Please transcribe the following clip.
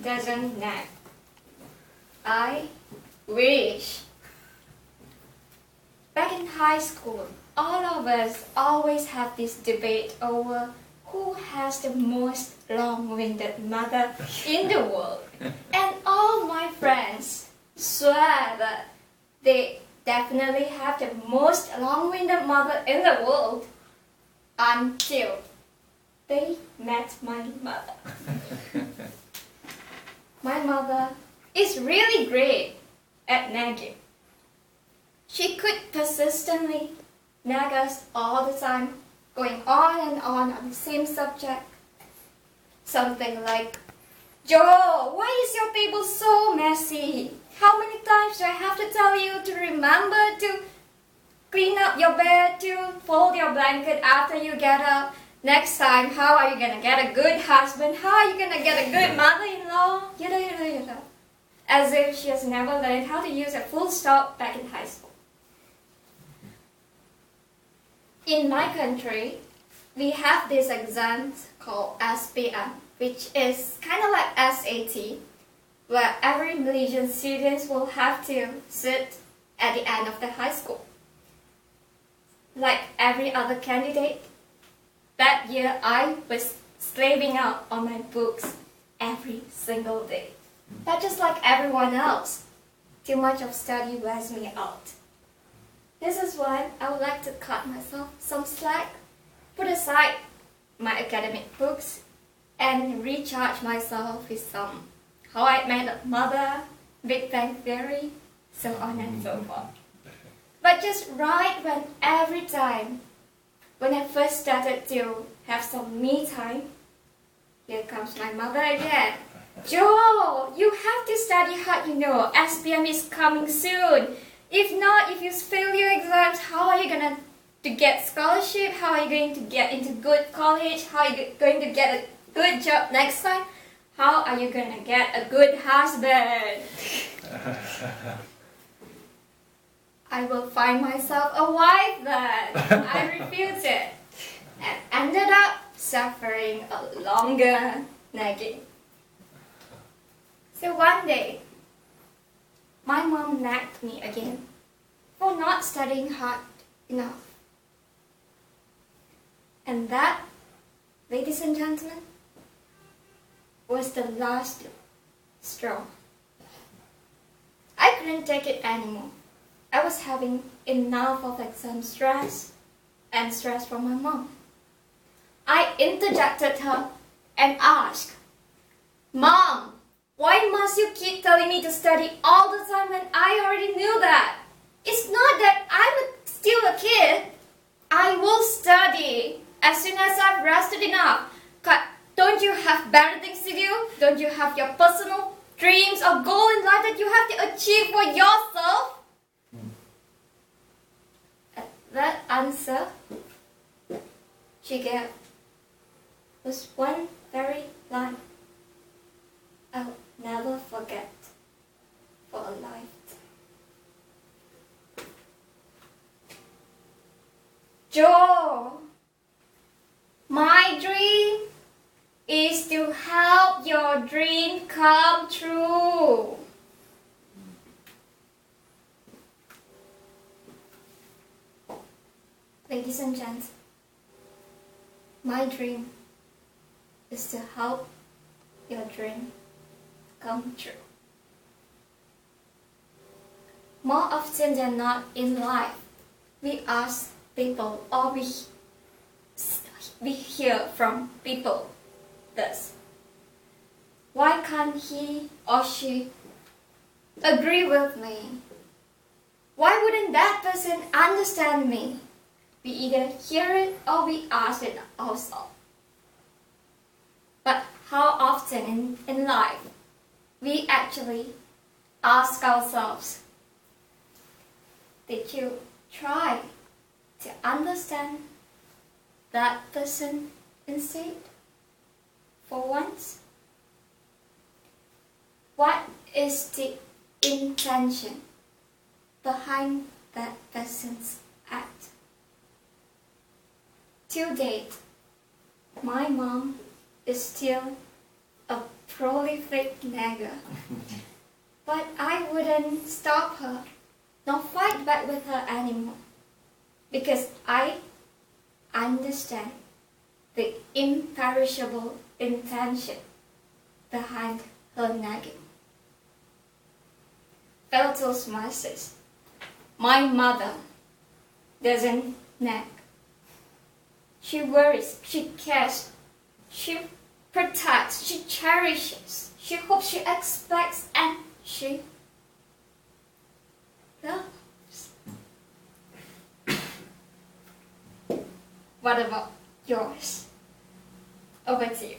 doesn't nag. I wish. Back in high school, all of us always have this debate over who has the most long-winded mother in the world. And all my friends swear that they definitely have the most long-winded mother in the world until they met my mother. My mother is really great at nagging. She could persistently nag us all the time, going on the same subject. Something like, "Joe, why is your table so messy? How many times do I have to tell you to remember to clean up your bed, to fold your blanket after you get up? Next time, how are you gonna get a good husband? How are you gonna get a good mother-in-law?" Yada. As if she has never learned how to use a full stop back in high school. In my country, we have this exam called SPM, which is kind of like SAT, where every Malaysian student will have to sit at the end of the high school. Like every other candidate, that year I was slaving out on my books every single day. But just like everyone else, too much of study wears me out. This is why I would like to cut myself some slack, put aside my academic books, and recharge myself with some How I Met Your Mother, Big Bang Theory, so on and so forth. But just right when every time, when I first started to have some me time, here comes my mother again. "Joe, you have to study hard, you know, SPM is coming soon. If not, if you fail your exams, how are you gonna to get scholarship? How are you going to get into good college? How are you going to get a good job next time? How are you gonna get a good husband?" I will find myself a wife then. I refused it and ended up suffering a longer nagging. So one day, my mom nagged me again for not studying hard enough. And that, ladies and gentlemen, was the last straw. I couldn't take it anymore. I was having enough of exam stress and stress from my mom. I interjected her and asked, "Mom, why must you keep telling me to study all the time when I already knew that? It's not that I'm still a kid. I will study as soon as I've rested enough. Don't you have better things to do? Don't you have your personal dreams or goal in life that you have to achieve for yourself?" That answer she gave was one very line I'll never forget for a lifetime. "Joe, my dream is to help your dream come true." Ladies and gents, my dream is to help your dream come true. More often than not in life, we ask people or we hear from people this: "Why can't he or she agree with me? Why wouldn't that person understand me?" We either hear it or we ask it ourselves. But how often in life we actually ask ourselves, did you try to understand that person instead for once? What is the intention behind that person's act? To date, my mom is still a prolific nagger. But I wouldn't stop her, nor fight back with her anymore, because I understand the imperishable intention behind her nagging. Fellow Toastmasters, my mother doesn't nag. She worries, she cares, she protects, she cherishes, she hopes, she expects, and she loves. What about yours? Over to you.